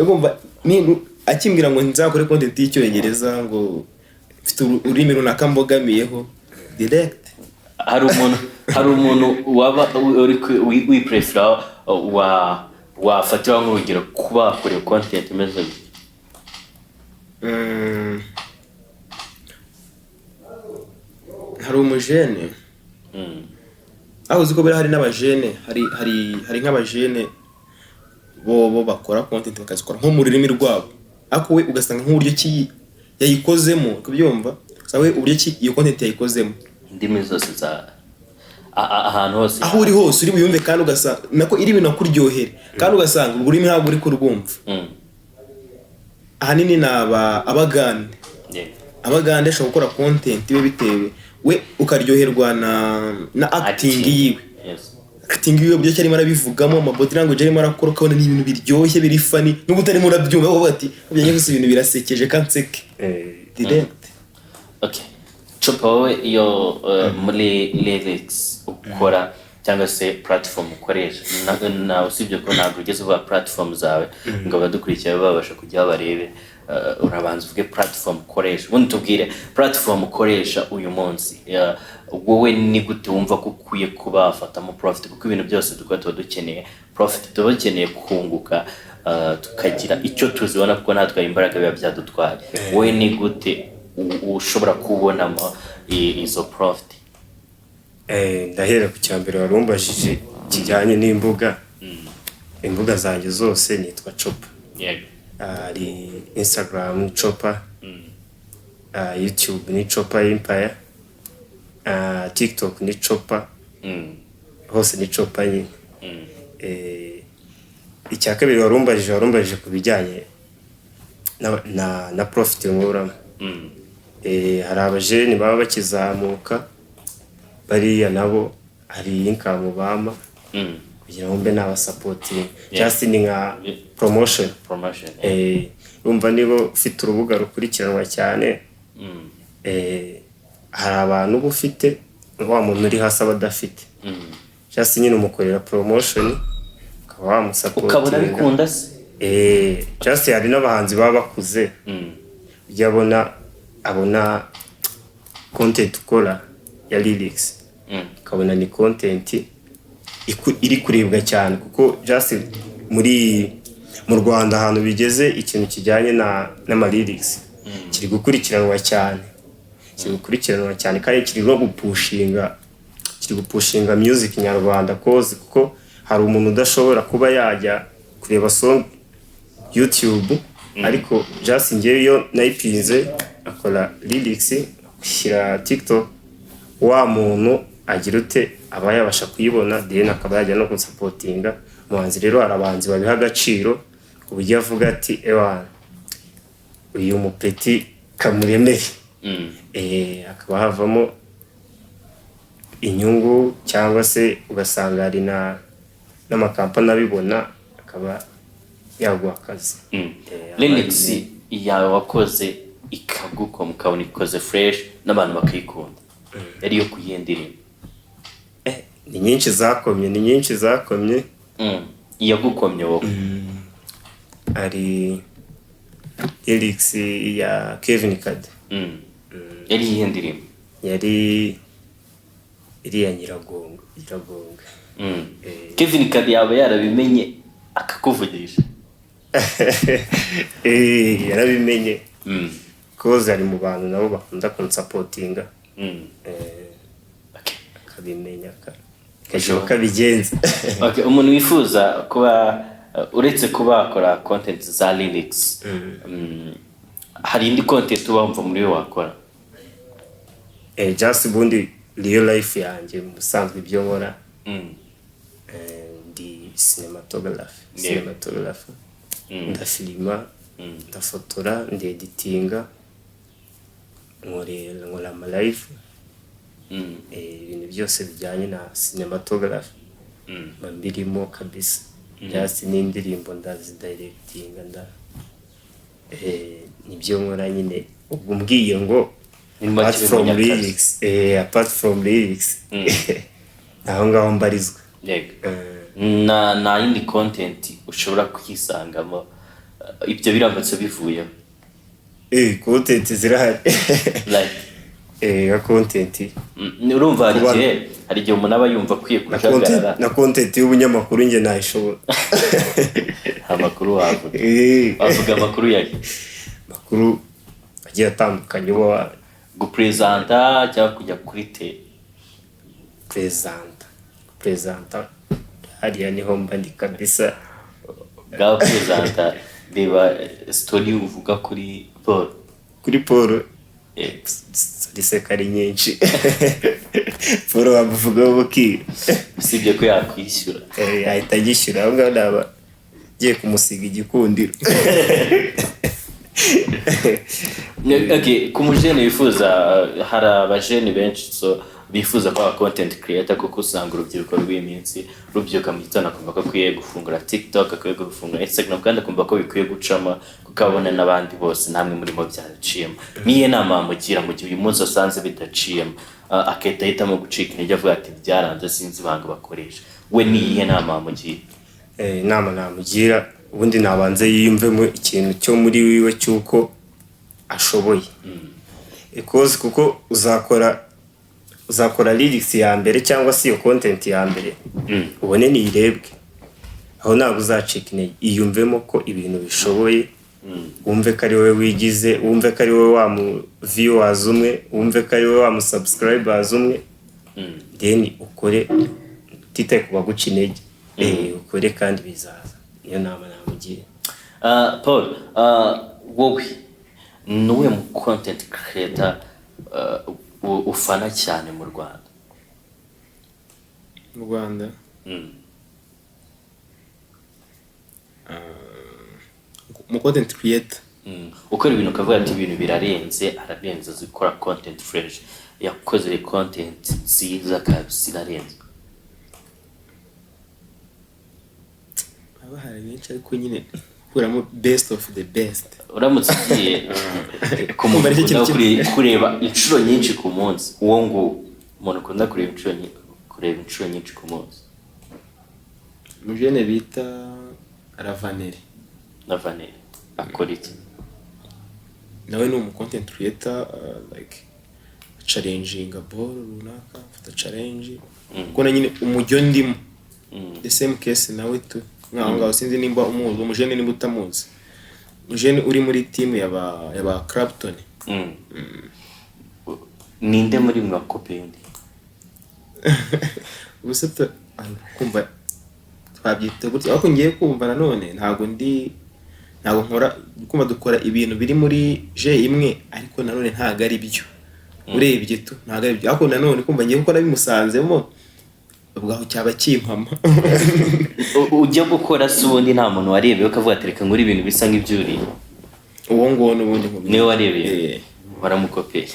Ugomba ni akimbwira ngo nzakore content y'icyongereza ngo mfite ururimi runaka mbogamiyeho direct. hari umuntu waba uri wiprefera wafatira nk'urugero kuba wakora content imeze hari umujene aho uziko bari hari n'abajene hari nk'abajene bo bakora content bakazikora nko mu rurimi rwabo ako we ugasanga nk'uburyo ki yayikozemo kubyumva sawe uburyo ki iyo content yayikozemo indimi zose za ahantu hose aho uri hose uri buyumve kandi ugasanga nako iri bintu kuryohera kandi ugasanga ururimi ntabwo uri kurwumva ahanini naba abagande abagande ashobora gukora content ibe bitewe we ukaryoherwa na acting yiwe acting yiwe byo cyari marabivugamo amabody language ari marakora kabone ni ibintu biryoshye biri funny nubwo utari murabyumva aho bati byanye gusa ibintu birasekeje kanseke direct. Okay, Chopper iyo muri lyrics ukora cyangwa se platform ukoresha na usibye ko ntabwo ugeze uba platform zawe ngo abadukurikiye babasha kujya barebe urabanza uvuge platform ukoresha ubundi tubwire platform ukoresha uyu munsi wowe ni gute wumva ko ukwiye kuba wafatamo profit kuko ibintu byose tuba dukeneye profit tuba dukeneye kunguka tukagira icyo tuzibona kuko natwe imbaraga biba byadutwaye wowe ni gute ushobora kubonamo izo profit? Ndahera ku cyambere warumbajije kijyanye n'imbuga imbuga zanjye zose nitwa Chopper. Ari Instagram ni Chopper, YouTube ni Chopper Empire, TikTok ni Chopper, hose ni Chopper nyine. Icya kabiri warumbajije ku bijyanye na profit nguramo. Hari abajene baba bakizamuka bariya nabo hari income bama kugira ngo mbe n'abasupporting just ni nka promotion. Urumva nibo ufite urubuga rukurikiranwa cyane hari abantu bufite wa muntu uri hasi abadafite just nyine umukorera promotion ukaba wamusupporting ukabona bikunda se just hari n'abahanzi baba bakuze abona content ukora ya lyrics kabona ni content iri kurebwa cyane kuko just mu Rwanda ahantu bigeze ikintu kijyanye na lyrics kiri gukurikiranwa cyane kandi kiri no gupushinga music nyarwanda kuko hari umuntu udashobora kuba yajya kureba song YouTube ariko just ngeyo nayipinze akora lyrics shyira TikTok wa muntu agira ute aba yabasha kuyibona then akaba yajya no kunsupportinga muhanzi. Rero arabanzi babiha agaciro uburyo avuga ati uyu mupeti kamuremeye akaba havamo inyungu cyangwa se ugasanga ari n'amakampani abibona akaba yaguha akazi. Lyrics yawe wakoze ikagukoma ukabona ikoze fresh n'abantu bakayikunda yari yo kuyendirimba ni nyinshi zakomye yagukomye wowe ari lyrics ya Kevin Kade yari yiyendirimba yari iriya Nyiragongo Kevin Kade yaba yarabimenye akakuvugisha yarabimenye koza ari mu bantu nabo bakunda kunsupportinga akabimenya kabigenza. Okay, umuntu wifuza kuba uretse kuba akora content za lyrics hari indi content ubamva muri yo wakora? Just bundi real life yanjye musanzwe ibyo nkora ndi cinematographer ndafilima ndafotora ndeditinga nkora ama live ibintu byose bijyanye na cinematography mbirimo kabisa just n'indirimbo ndazidirectinga nibyo nkora nyine ubwo mbwiye ngo apart from lyrics naho ngaho mbarizwa. Na yindi content ushobora kwisangamo ibyo biramutse bivuyeho content zirahari like content urumva hari igihe umuntu aba yumva akwiye kujagarara na content y'ubunyamakuru njye nayishobora amakuru wavuga amakuru yake makuru agiye atandukanye bo gupresenta cyangwa kujya kuri presenta hariya niho mba ndi kabisa gaho presenta reba story uvuga kuri Paul riseka ari nyinshi Paul wamuvugaho buki usibye ko yakwishyura ahita agishyura aho ngaho naba giye kumusiga igikundiro. Okay, ku mujene wifuza hari abajene benshi so bifuza kuba content creator kuko usanga urubyiruko rw'iminsi rubyuka mu gitondo akumva ko akwiye gufungura TikTok, akwiye gufungura Instagram kandi akumva ko bikwiye gucama kuko abona n'abandi bose namwe murimo byaraciyemo. Niye nama mugira mu gihe uyu munsi asanze bidaciyemo akahita ahitamo gucika intege avuga ati byaranze sinzi banga bakoresha, we niye nama mugira? Inama namugira ubundi nabanze yiyumvemo ikintu cyo muri wiwe cyuko ashoboye because kuko uzakora lyrics ya mbere cyangwa si yo content ya mbere ubone niyirebwe aho ntabwo uzacika intege. Iyumvemo ko ibintu bishoboye wumve ko ari wowe wigize, wumve ko ari wowe wa mu viewers umwe, wumve ko ari wowe wa mu subscribers umwe, then ukore utitaye ku baguca intege ukore kandi bizaza. Niyo nama namugiye. Paul, wowe nuwe mu content creator ufana cyane mu Rwanda? Mu Rwanda mu content creator ukora ibintu ukavuga ati ibintu birarenze, ararenze zikora content fresh, yakoze content nziza kabisa irarenze. abahari benshi ariko nyine kuramo best of the best. Uramutse ugiye kureba inshuro nyinshi ku munsi, uwo ngo umuntu ukunda kureba inshuro nyinshi ku munsi? Mujene bita Ravaneri akora iki? nawe ni umu content creator like challenging a ball runaka, afata challenge kuko na nyine umujyo ndimo the same case nawe tu ngaho sinzi nimba umuzi umujene nimba utamuzi. Mujene uri muri team yaba Clapton. Ninde muri mwa copy yundi? Ubusata kumva twabyita gutya ariko ngiye kumva nanone ntago nkora kumva dukora ibintu biri muri je imwe ariko nanone ntago ari byo urebye tu ntago ari byo ariko nanone kumva ngiye gukora bimusanzemo ubwaho cyaba kimpama. Ujya gukora se ubundi nta muntu warebeye ukavuga ati reka nkuri ibintu bisa nk'ibyuriye? Uwo ngo n'ubundi nkubye niwe warebeye waramukopeye?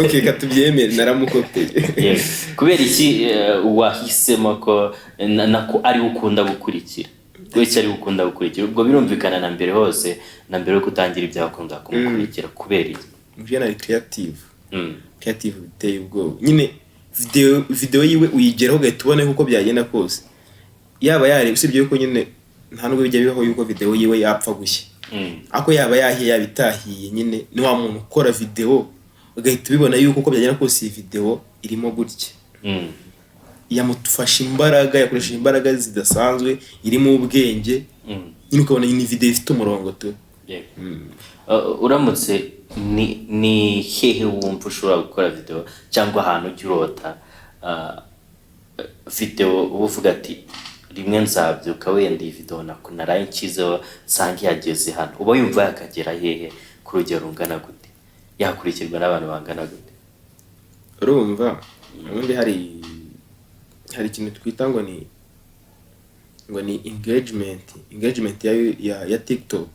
Okay, katubyemere naramukopeye. Kubera iki wahisemo ko nako ari ukunda gukurikira? Wese ari ukunda gukurikira ubwo birumvikana na mbere hose, na mbere yo kutangira ibyakunda kumukurikira kubera iki? Mujene ari creative biteye ubwoba nyine. Video yiwe uyigeraho ugahita ubona uko byagenda kose, yaba yari usibye yuko nyine nta nubwo bijya bibaho yuko video yiwe yapfa gushya ako yaba yahiye yabitahiye nyine ni wa muntu ukora video ugahita ubibona yuko uko byagenda kose iyi video irimo gutya. Yamutufasha imbaraga, yakoresheje imbaraga zidasanzwe, irimo ubwenge nyine ukabona ni video ifite umurongo tu. Uramutse ni hehe wumva ushobora gukora video cyangwa ahantu ujya urota video uvuga ati rimwe nzabyuka wenda iyi video naraye nshyizeho sange yageze hano, uba yumva yakagera hehe ku rugero rungana gute, yakurikirwa n'abantu bangana gute? Urumva ubundi hari ikintu twita ngo ni engagement ya TikTok.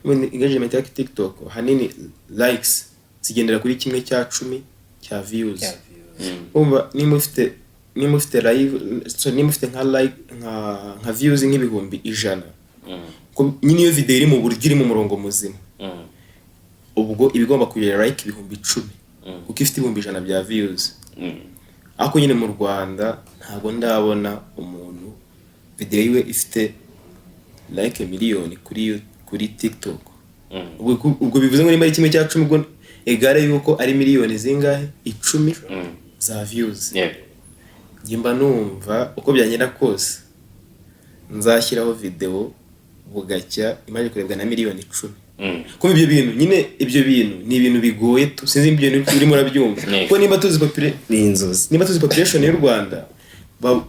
Engagement ya TikTok hanini likes zigendera kuri 1/10 cya views. Umva nimba ufite live so nimba ufite nka like nka views nk'ibihumbi 100 nyine iyo video iri mu buryo iri mu murongo muzima ubwo ibigomba kugira like ibihumbi 10 kuko ifite ibihumbi 100 bya views. Ako nyine mu Rwanda ntabwo ndabona umuntu video yiwe ifite like miliyoni kuri kuri TikTok. Ubwo bivuze ngo nimba ari 1/10 ubwo egare yuko ari miliyoni zingahe 10 za views. Ngimba numva uko byagenda kose nzashyiraho video bugacya imaze kurebwa na miliyoni 10. Kuko ibyo bintu nyine ibyo bintu ni ibintu bigoye sinzi ibyo bintu urimo urabyumva. Kuko nimba tuzi population y'u Rwanda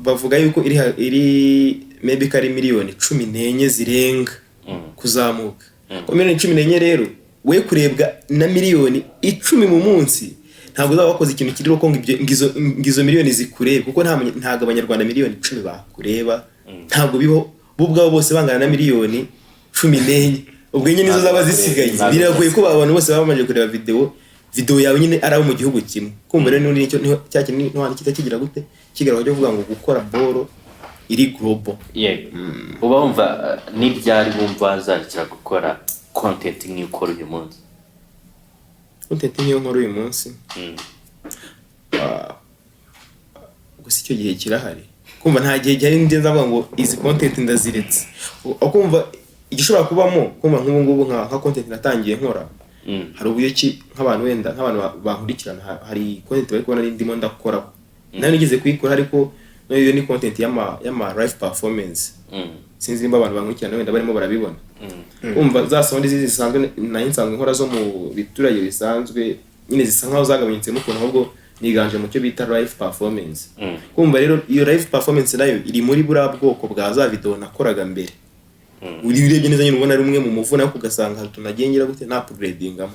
bavuga yuko iri maybe kari miliyoni 14 zirenga kuzamuka. Ko miliyoni 14 rero we kurebwa na miliyoni 10 mu munsi ntabwo uzaba wakoze ikintu kiri ko ngizo miliyoni zikureba kuko ntago abanyarwanda miliyoni 10 bakureba ntabwo bibo ubwabo bose bangana na miliyoni 14 ubwo nyine nizo zaba zisigaye biragoye ko abantu bose babamaje kureba video yawe nyine araho mu gihugu kimwe kumva rero n'undi nicyo cyakini n'abandi kitakigira gute kigaragaje kuvuga ngo gukora boro iri global. Uba wumva n'ibyari bumva azakira gukora content nk'ikora uyu munsi. Content nk'ikora uyu munsi gusa icyo gihe kirahari kumva nta gihe cyari ndenza avuga ngo izi content ndaziretse ukumva igishobora kubamo kumva nk'ubu ngubu nka content natangiye nkora hari ubuye ki nk'abantu wenda nk'abantu bankurikirana hari content bari kubona ndimo ndakora nari nigeze kuyikora ariko iyo ni content y'ama live performance sinzi nimba abantu bankurikirana wenda barimo barabibona umva za sound zisanzwe nayo nsanzwe nkora zo mu biturage bisanzwe nyine zisa nkaho zagabanyitse n'ukuntu ahubwo niganje mu cyo bita live performance. Kumva rero iyo live performance nayo iri muri bura bwoko bwa za video nakoraga mbere. Urebye neza nyine ubona ari umwe mu muvuna ko ugasanga hari tunagengira gute na upgradingamo.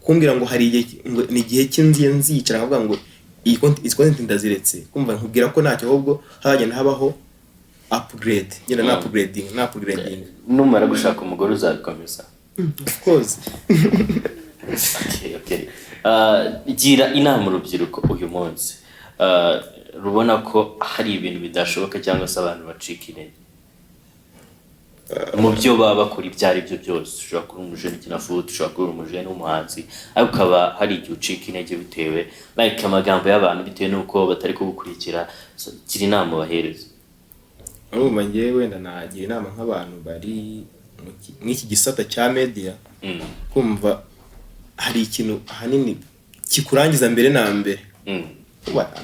Kumbwira ngo hari ni igihe cy'inziye nzicara nkavuga ngo iyi content ndaziretse kumva nkubwira ko ntacyo ahubwo hagenda habaho upgrade nyine na upgrading numara gushaka umugore uzabikomeza. Of course. Okay. Gira inama urubyiruko uyu munsi rubona ko hari ibintu bidashoboka cyangwa se abantu bacika intege mu byo baba bakora ibyo ari byo byose. Ushobora kuba umujene ukina foot, ushobora kuba umujene w'umuhanzi ariko ukaba hari igihe ucika intege bitewe like amagambo y'abantu bitewe n'uko batari kugukurikira. Gira inama bahereza. Urumva ngewe wenda nagira inama nk'abantu bari mw'iki gisata cya media kumva hari ikintu ahanini kikurangiza mbere na mbere.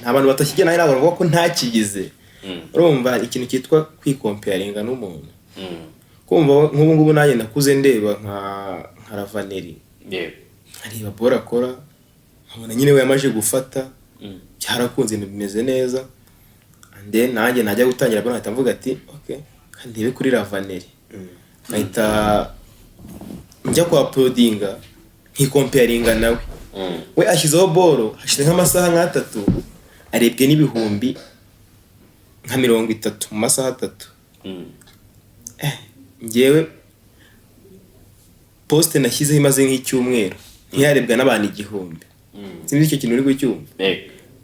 Nta bantu batakigena ari abantu bavuga ko ntakigize. Urumva ikintu cyitwa kwikomparinga n'umuntu. Kumva nk'ubu ngubu nanjye nakuze ndeba nka Ravaneri. Areba bora akora nkabona nyine we yamaje gufata byarakunze bimeze neza and then nanjye najya gutangira bwana ahita mvuga ati okay ndebe kuri Ravaneri ahita njya kwa uploadinga nkikomparinga nawe. We ashyizeho boro hashize nk'amasaha 3 arebwe n'ibihumbi nka 30 mu masaha 3. Ngewe post nashyizeho imaze nk'icyumweru ntiyarebwa n'abantu 1000. Sinzi icyo kintu uri gucyumva.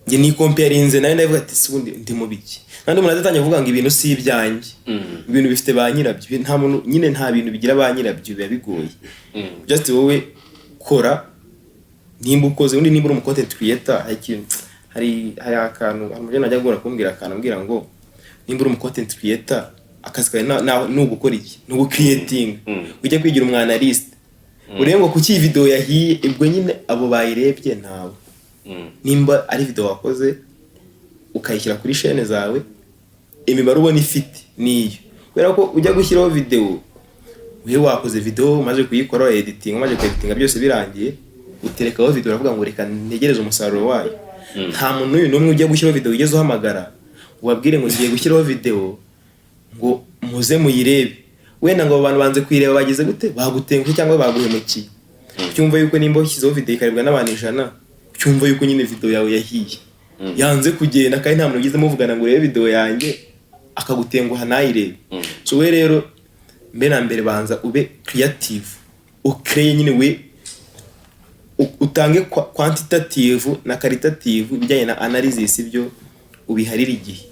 Nge ni comparinze nawe ndavuga ati subundi ndi mu biki kandi umuntu azatangiye kuvuga ngo ibintu si ibyanjye ibintu bifite ba nyirabyo nta muntu nyine nta bintu bigira ba nyirabyo biba bigoye. Just wowe kora nimba ukoze undi nimba uri mu content creator hari akantu amuje najya gukora kumbwira akantu ambwira ngo nimba uri mu content creator akazi kawe no gukora iki no creating ujye kwigira umwanalist urebe ngo kuki video yahiye ubwo nyine abo bayirebye nawe nimba ari video wakoze ukayishyira kuri chaîne zawe imibare ubona ifite niyo kubera ko ujya gushyiraho video wewe wakoze video umaze kuyikora editing umaze editing byose birangiye uterekaho video uravuga ngo reka ntegereze umusaruro wayo. Nta muntu uyu numwe ujya gushyiraho video ugeze uhamagara ubabwire ngo ngiye gushyiraho video ngo muze muyirebe wenda ngo abantu banze kuyireba bagize gute bagutenguye cyangwa baguhemukiye. Cyumva yuko nimba ushyizeho video ikarebwa n'abantu 100 cyumva yuko nyine video yawe yahiye yanze kugenda kandi nta muntu ugize muvugana ngo urebe video yanjye akagutenguha nayirebe. So we rero mbe na mbere banza ube creative ukreye nyine we utange quantitative na qualitative bijyanye na analysis ibyo ubiharira igihe